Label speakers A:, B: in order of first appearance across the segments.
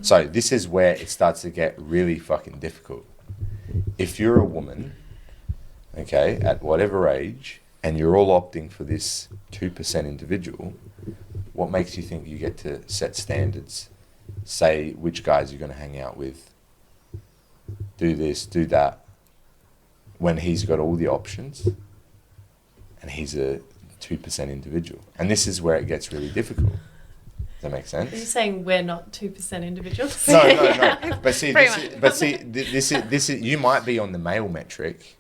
A: So this is where it starts to get really fucking difficult. If you're a woman, okay, at whatever age, and you're all opting for this 2% individual, what makes you think you get to set standards, say which guys you're going to hang out with, do this, do that, when he's got all the options and he's a 2% individual? And this is where it gets really difficult. Does that make sense?
B: Are you saying we're not 2% individuals?
A: No. But see, this is, you might be on the male metric,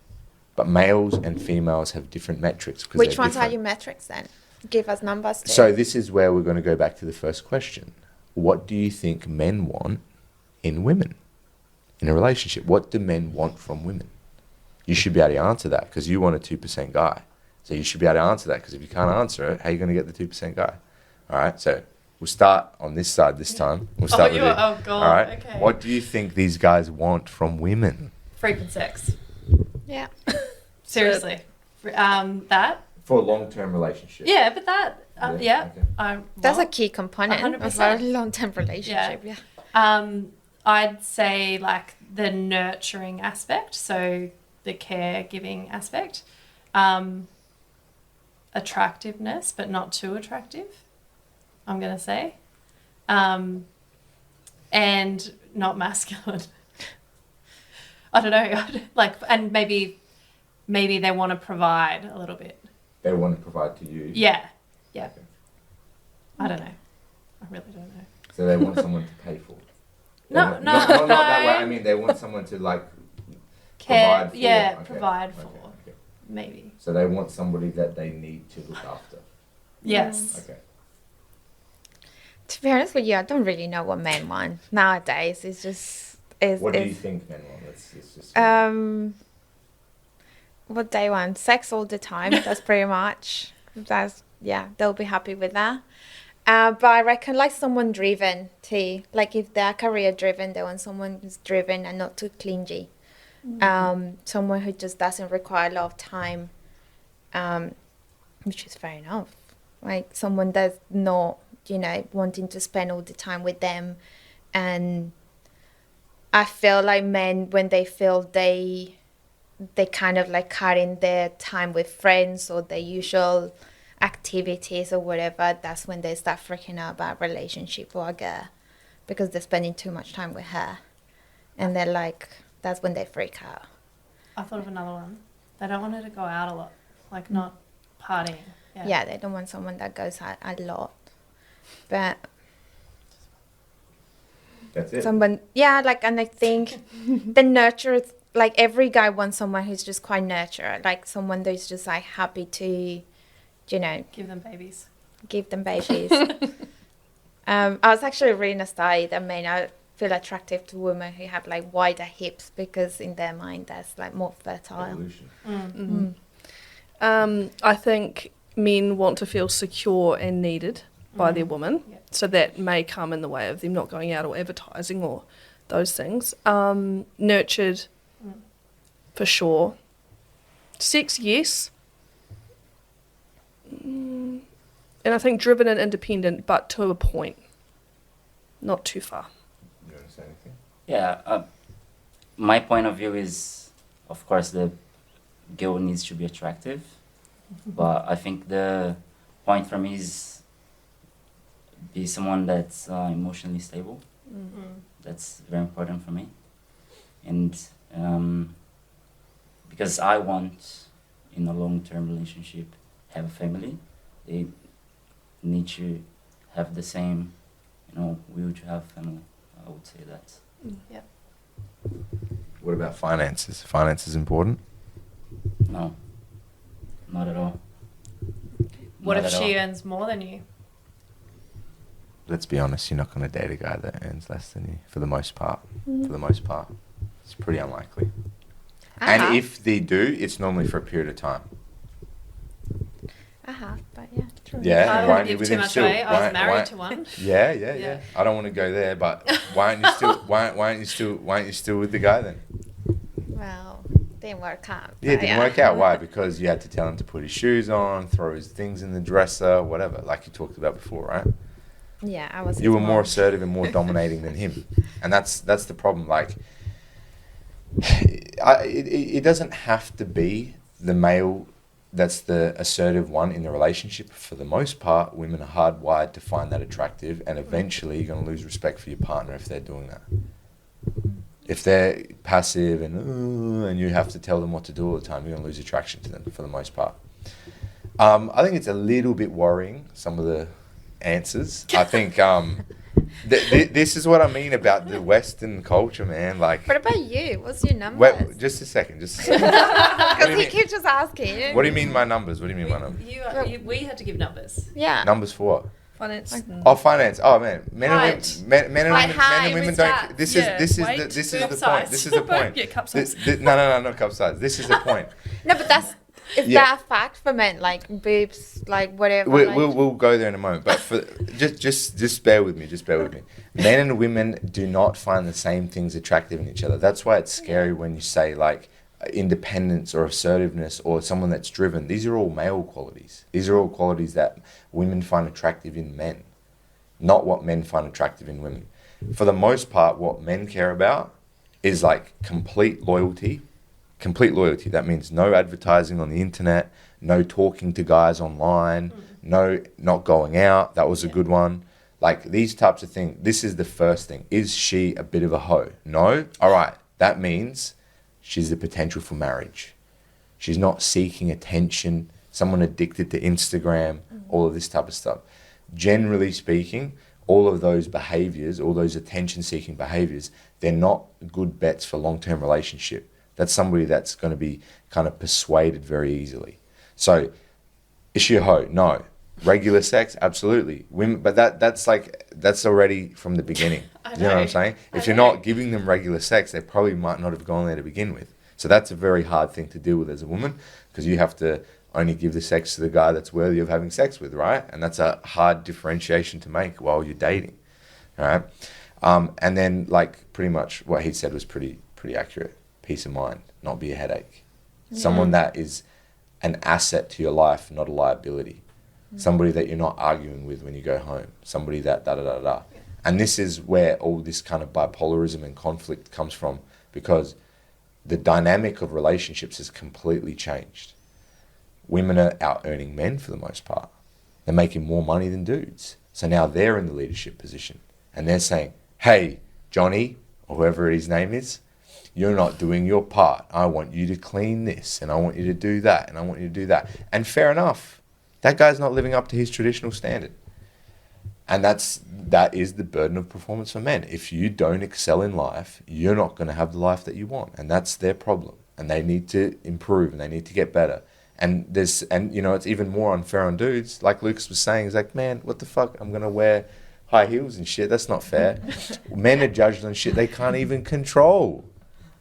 A: but males and females have different metrics.
C: Which ones are your metrics then? Give us numbers too.
A: So this is where we're going to go back to the first question. What do you think men want in women in a relationship? What do men want from women? You should be able to answer that because you want a 2% guy. So you should be able to answer that, because if you can't answer it, how are you going to get the 2% guy? All right, so we'll start on this side this time. We'll start with you.
B: Oh, God.
A: All right,
B: okay.
A: What do you think these guys want from women?
B: Frequent sex.
C: Yeah.
B: Seriously. That?
A: For a long-term relationship.
B: Yeah, but that,
A: Yeah, okay.
C: That's a key component
B: 100%.
C: of a long-term relationship. Yeah.
B: I'd say like the nurturing aspect, so the caregiving aspect. Attractiveness, but not too attractive, I'm going to say. And not masculine. I don't know. Like, and maybe they want to provide a little bit.
A: They want to provide to you.
B: Yeah. Yeah.
A: Okay.
B: I don't know. I really don't know.
A: So they want someone to pay for.
B: No.
A: Not that way. I mean, they want someone to like
B: Care.
A: provide for.
B: Yeah,
A: Okay.
B: provide for.
A: Okay.
B: Maybe.
A: So they want somebody that they need to look after.
B: Yes.
A: Okay.
C: To be honest with you, I don't really know what men want nowadays. It's just...
A: What do you think men want? Let's just...
C: What they want? Sex all the time. That's pretty much... they'll be happy with that. But I reckon like someone driven too. Like if they're career driven, they want someone who's driven and not too clingy. Someone who just doesn't require a lot of time, which is fair enough. Like someone that's not, wanting to spend all the time with them. And I feel like men, when they feel they kind of like cutting their time with friends or their usual activities or whatever, that's when they start freaking out about relationship or a girl, because they're spending too much time with her. And they're like, that's when they freak out.
B: I thought of another one. They don't want her to go out a lot, like not partying.
C: Yeah, they don't want someone that goes out a lot. But
A: That's it.
C: someone, and I think the nurture, like every guy wants someone who's just quite nurturer, like someone who's just like happy to,
B: Give them babies.
C: give them babies. I was actually reading a study that men I feel attractive to women who have like wider hips, because in their mind that's like more fertile.
A: Evolution.
D: I think men want to feel secure and needed by their woman.
B: Yeah.
D: So that may come in the way of them not going out or advertising or those things. Nurtured, for sure. Sex, yes. And I think driven and independent, but to a point. Not too far.
A: You want to say anything?
E: Yeah, my point of view is, of course, the girl needs to be attractive, but I think the point for me is be someone that's emotionally stable. That's very important for me, and because I want, in a long-term relationship, have a family, they need to have the same, will to have family. I would say that.
B: Yep.
A: What about finances? Finance is important?
E: No, not at all.
B: What
E: Not
B: if
E: at
B: she
E: all.
B: earns more than you?
A: Let's be honest, you're not going to date a guy that earns less than you, for the most part. For the most part. It's pretty unlikely. And if they do, it's normally for a period of time.
C: I have, but yeah, true.
A: Yeah,
B: I don't
A: why
B: want
A: aren't
B: to
A: you
B: give
A: with
B: too
A: him
B: much
A: still?
B: away. I
A: Why-
B: was married
A: why-
B: to one.
A: Yeah.
B: Yeah.
A: I don't want to go there, but why aren't you still with the guy then?
C: Well, didn't work out.
A: Yeah, it
C: but
A: didn't work out. Why? Because you had to tell him to put his shoes on, throw his things in the dresser, whatever, like you talked about before, right?
C: Yeah, I was.
A: You
C: his
A: were more
C: mom.
A: assertive and more dominating than him, and that's the problem. Like, it doesn't have to be the male that's the assertive one in the relationship. For the most part, women are hardwired to find that attractive, and eventually you're going to lose respect for your partner if they're doing that. If they're passive and you have to tell them what to do all the time, you're going to lose attraction to them for the most part. I think it's a little bit worrying, some of the answers. I think this is what I mean about the Western culture, man. Like,
C: What about you? What's your numbers?
A: wait, just a second.
C: Because he keeps just asking.
A: What do you mean my numbers? What do you mean my numbers?
B: We had to give numbers.
C: Yeah.
A: Numbers for what?
D: Finance.
A: Oh, finance. Oh man, men
B: Height.
A: and women, men
C: Height,
A: and women
B: with
A: don't.
B: that.
A: This
D: Yeah,
A: is
D: weight,
A: the
B: cup
A: point.
B: size.
A: This is the point.
D: Yeah, cup size.
A: No, not cup size. This is the point.
C: No, but is
A: Yeah.
C: that a fact for men? Like boobs, like whatever. like,
A: We'll go there in a moment. But for just bear with me. Just bear with me. Men and women do not find the same things attractive in each other. That's why it's scary when you say like independence or assertiveness or someone that's driven. These are all male qualities. These are all qualities that women find attractive in men, not what men find attractive in women. For the most part, what men care about is like complete loyalty. Complete loyalty. That means no advertising on the internet, no talking to guys online, no not going out. That was a good one. Like these types of things. This is the first thing. Is she a bit of a hoe? No? All right. That means she's the potential for marriage. She's not seeking attention, someone addicted to Instagram, all of this type of stuff. Generally speaking, all of those behaviors, all those attention-seeking behaviors, they're not good bets for long-term relationship. That's somebody that's going to be kind of persuaded very easily. So, is she a hoe? No. Regular sex? Absolutely. Women, but that's already from the beginning.
B: I
A: You know what I'm
B: know.
A: saying? If
B: I
A: you're
B: know.
A: not giving them regular sex, they probably might not have gone there to begin with. So that's a very hard thing to deal with as a woman, because you have to only give the sex to the guy that's worthy of having sex with, right? And that's a hard differentiation to make while you're dating, all right? And then, like, pretty much what he said was pretty accurate. Peace of mind, not be a headache. Someone that is an asset to your life, not a liability. Somebody that you're not arguing with when you go home. Somebody that da-da-da-da. And this is where all this kind of bipolarism and conflict comes from, because the dynamic of relationships has completely changed. Women are out earning men for the most part. They're making more money than dudes. So now they're in the leadership position. And they're saying, hey, Johnny, or whoever his name is, you're not doing your part. I want you to clean this, and I want you to do that, and I want you to do that. And fair enough. That guy's not living up to his traditional standard. And that is the burden of performance for men. If you don't excel in life, you're not going to have the life that you want. And that's their problem. And they need to improve, and they need to get better. And it's even more unfair on dudes. Like Lucas was saying, he's like, man, what the fuck? I'm going to wear high heels and shit. That's not fair. Men are judged on shit they can't even control.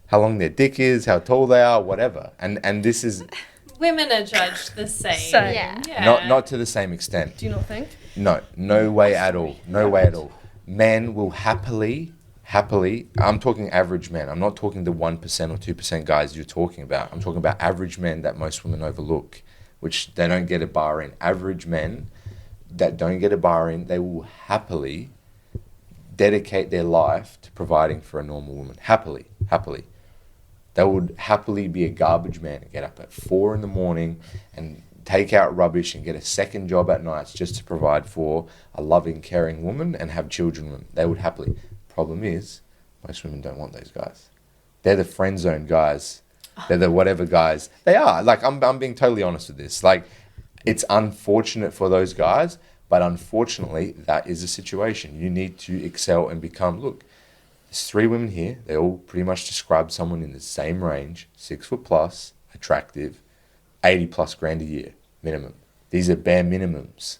A: How long their dick is, how tall they are, whatever. And this is
B: Women are judged the same.
D: Same.
C: Yeah.
A: not to the same extent.
D: Do you not think?
A: No way at all. No way at all. Men will happily, I'm talking average men. I'm not talking the 1% or 2% guys you're talking about. I'm talking about average men that most women overlook, which they don't get a bar in. Average men that don't get a bar in, they will happily dedicate their life to providing for a normal woman. Happily. They would happily be a garbage man and get up at 4 a.m. and take out rubbish and get a second job at nights just to provide for a loving, caring woman and have children with them. They would happily. Problem is, most women don't want those guys. They're the friend zone guys. They're the whatever guys. They are. Like, I'm being totally honest with this. Like, it's unfortunate for those guys, but unfortunately, that is a situation. You need to excel and become, look, there's 3 women here. They all pretty much describe someone in the same range, 6 foot plus, attractive, 80 plus grand a year, minimum. These are bare minimums.